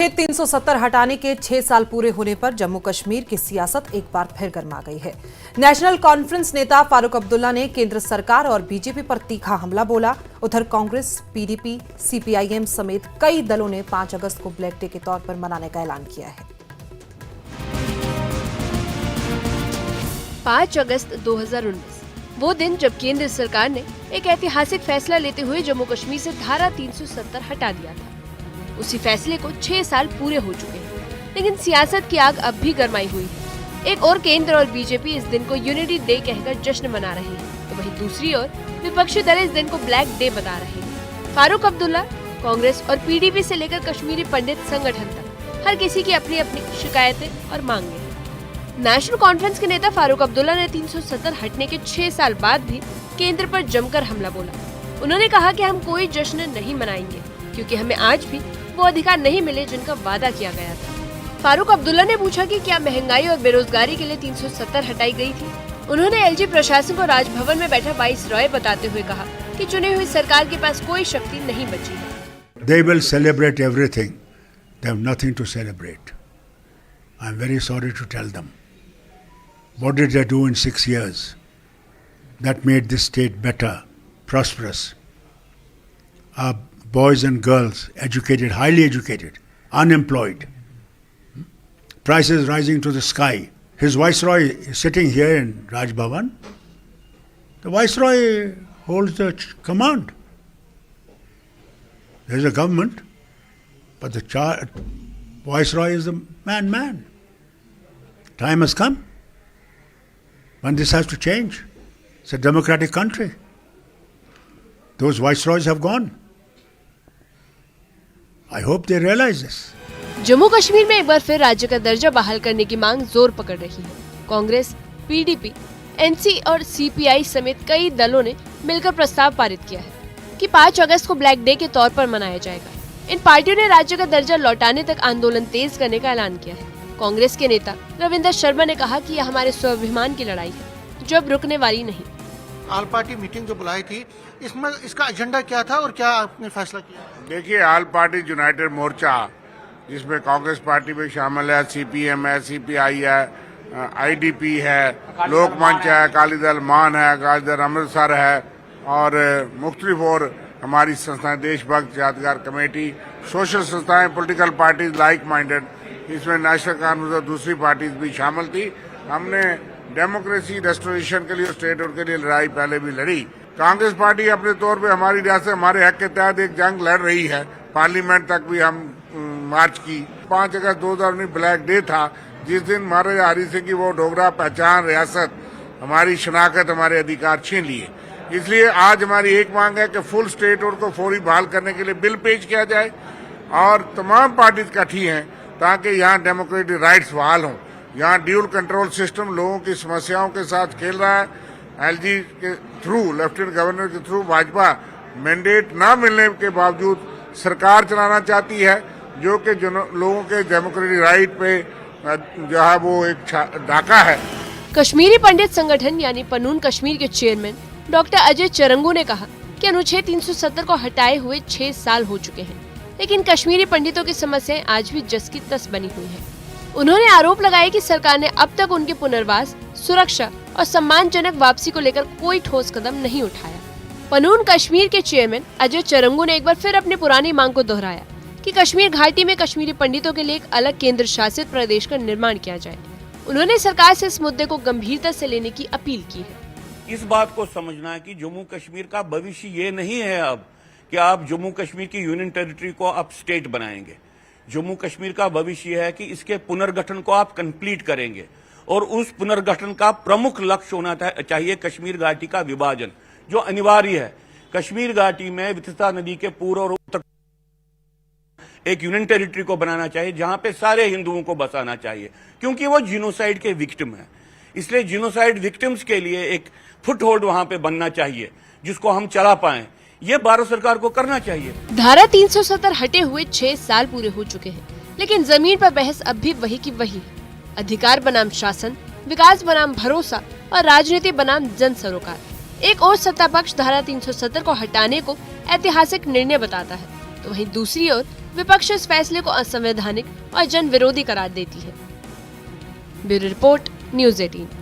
अनुच्छेद 370 हटाने के 6 साल पूरे होने पर जम्मू कश्मीर की सियासत एक बार फिर गर्मा गई है। नेशनल कॉन्फ्रेंस नेता फारूक अब्दुल्ला ने केंद्र सरकार और बीजेपी पर तीखा हमला बोला। उधर कांग्रेस, पीडीपी, सीपीआईएम समेत कई दलों ने 5 अगस्त को ब्लैक डे के तौर पर मनाने का ऐलान किया है। 5 अगस्त 2019 वो दिन जब केंद्र सरकार ने एक ऐतिहासिक फैसला लेते हुए जम्मू कश्मीर से धारा 370 हटा दिया था। उसी फैसले को 6 साल पूरे हो चुके हैं, लेकिन सियासत की आग अब भी गरमाई हुई है। एक और केंद्र और बीजेपी इस दिन को यूनिटी डे कहकर जश्न मना रहे हैं, तो वहीं दूसरी ओर विपक्षी दल इस दिन को ब्लैक डे बता रहे हैं। फारूक अब्दुल्ला, कांग्रेस और पीडीपी से लेकर कश्मीरी पंडित संगठन तक हर किसी की अपनी अपनी शिकायतें और मांगे हैं। नेशनल कॉन्फ्रेंस के नेता फारूक अब्दुल्ला ने 370 हटने के 6 साल बाद भी केंद्र पर जमकर हमला बोला। उन्होंने कहा कि हम कोई जश्न नहीं मनाएंगे, क्योंकि हमें आज भी वो अधिकार नहीं मिले जिनका वादा किया गया था। फारूक अब्दुल्ला ने पूछा कि क्या महंगाई और बेरोजगारी के लिए 370 हटाई गई थी। उन्होंने एलजी प्रशासन को राजभवन में बैठा वाइसरॉय बताते हुए कहा कि चुनी हुई सरकार के पास कोई शक्ति नहीं बची है। They will celebrate everything. They have nothing to celebrate. I am very sorry to tell them. What did they do in 6 years that made this state better, prosperous? Our boys and girls, educated, highly educated, unemployed. Prices rising to the sky. His viceroy is sitting here in Raj Bhavan. The viceroy holds the command. There is a government, but the viceroy is the man. Time has come when this has to change. It's a democratic country. Those viceroys have gone. I hope they realize this. Jammu Kashmir में एक बार फिर राज्य का दर्जा बहाल करने की मांग जोर पकड़ रही है। कांग्रेस, पीडीपी, एनसी और सीपीआई समेत कई दलों ने मिलकर प्रस्ताव पारित किया है कि 5 अगस्त को ब्लैक डे के तौर पर मनाया जाएगा। इन पार्टियों ने राज्य का दर्जा लौटाने तक आंदोलन तेज करने का ऐलान किया है। कांग्रेस के नेता रविंदर शर्मा ने कहा कि यह हमारे स्वाभिमान की लड़ाई है, जो अब रुकने वाली नहीं। ऑल पार्टी मीटिंग जो बुलाई थी, इसमें इसका एजेंडा क्या था और क्या आपने फैसला किया? देखिए, ऑल पार्टी यूनाइटेड मोर्चा, जिसमें कांग्रेस पार्टी भी शामिल है, सीपीएम है, सीपीआई है, आईडीपी है, लोकमंच है, अकाली दल मान है, अकाली दल अमृतसर है और मुख्तलिफ और हमारी संस्थाएं, देशभक्त यादगार कमेटी, सोशल संस्थाएं, पॉलिटिकल पार्टीज लाइक माइंडेड, इसमें नेशनल कॉन्फ्रेंस और दूसरी पार्टीज भी शामिल थी। हमने डेमोक्रेसी रेस्टोरेशन के लिए, स्टेट के लिए लड़ाई पहले भी लड़ी। कांग्रेस पार्टी अपने तौर पे हमारी रियासत, हमारे हक के तहत एक जंग लड़ रही है। पार्लियामेंट तक भी हम मार्च की। 5 अगस्त 2019 ब्लैक डे था, जिस दिन महाराजा हरि सिंह की वो डोगरा पहचान, रियासत, हमारी शनाख्त, हमारे अधिकार छीन लिए। इसलिए आज हमारी एक मांग है कि फुल स्टेट को फौरी बहाल करने के लिए बिल पेश किया जाए और तमाम पार्टी इकट्ठी हैं ताकि यहाँ डेमोक्रेटिक राइट्स बहाल हों। यहाँ ड्यूल कंट्रोल सिस्टम लोगों की समस्याओं के साथ खेल रहा है। एलजी के थ्रू, लेफ्टिनेंट गवर्नर के थ्रू भाजपा मैंडेट ना मिलने के बावजूद सरकार चलाना चाहती है, जो कि लोगों के डेमोक्रेटिक राइट पे जो है वो एक डाका है। कश्मीरी पंडित संगठन यानी पनून कश्मीर के चेयरमैन डॉक्टर अजय चरंगू ने कहा कि अनुच्छेद 370 को हटाए हुए 6 साल हो चुके हैं, लेकिन कश्मीरी पंडितों की समस्याएं आज भी जस की तस बनी हुई है। उन्होंने आरोप लगाया कि सरकार ने अब तक उनके पुनर्वास, सुरक्षा और सम्मानजनक वापसी को लेकर कोई ठोस कदम नहीं उठाया। पनून कश्मीर के चेयरमैन अजय चरंगू ने एक बार फिर अपनी पुरानी मांग को दोहराया कि कश्मीर घाटी में कश्मीरी पंडितों के लिए एक अलग केंद्र शासित प्रदेश का निर्माण किया जाए। उन्होंने सरकार से इस मुद्दे को गंभीरता से लेने की अपील की है। इस बात को समझना है कि जम्मू कश्मीर का भविष्य ये नहीं है अब कि आप जम्मू कश्मीर की यूनियन टेरिटरी को आप स्टेट बनाएंगे। जम्मू कश्मीर का भविष्य है कि इसके पुनर्गठन को आप कंप्लीट करेंगे और उस पुनर्गठन का प्रमुख लक्ष्य होना चाहिए कश्मीर घाटी का विभाजन, जो अनिवार्य है। कश्मीर घाटी में वितस्ता नदी के पूर्व और उत्तर एक यूनियन टेरिटरी को बनाना चाहिए, जहां पे सारे हिंदुओं को बसाना चाहिए, क्योंकि वो जीनोसाइड के विक्टिम है। इसलिए जीनोसाइड विक्टिम्स के लिए एक फुट होल्ड वहां पे बनना चाहिए, जिसको हम चला पाएं। ये भारत सरकार को करना चाहिए। धारा 370 हटे हुए 6 साल पूरे हो चुके हैं, लेकिन जमीन पर बहस अब भी वही की वही है। अधिकार बनाम शासन, विकास बनाम भरोसा और राजनीति बनाम जन सरोकार। एक और सत्ता पक्ष धारा 370 को हटाने को ऐतिहासिक निर्णय बताता है, तो वहीं दूसरी ओर विपक्ष इस फैसले को असंवैधानिक और जन विरोधी करार देती है। Bureau report, news 18।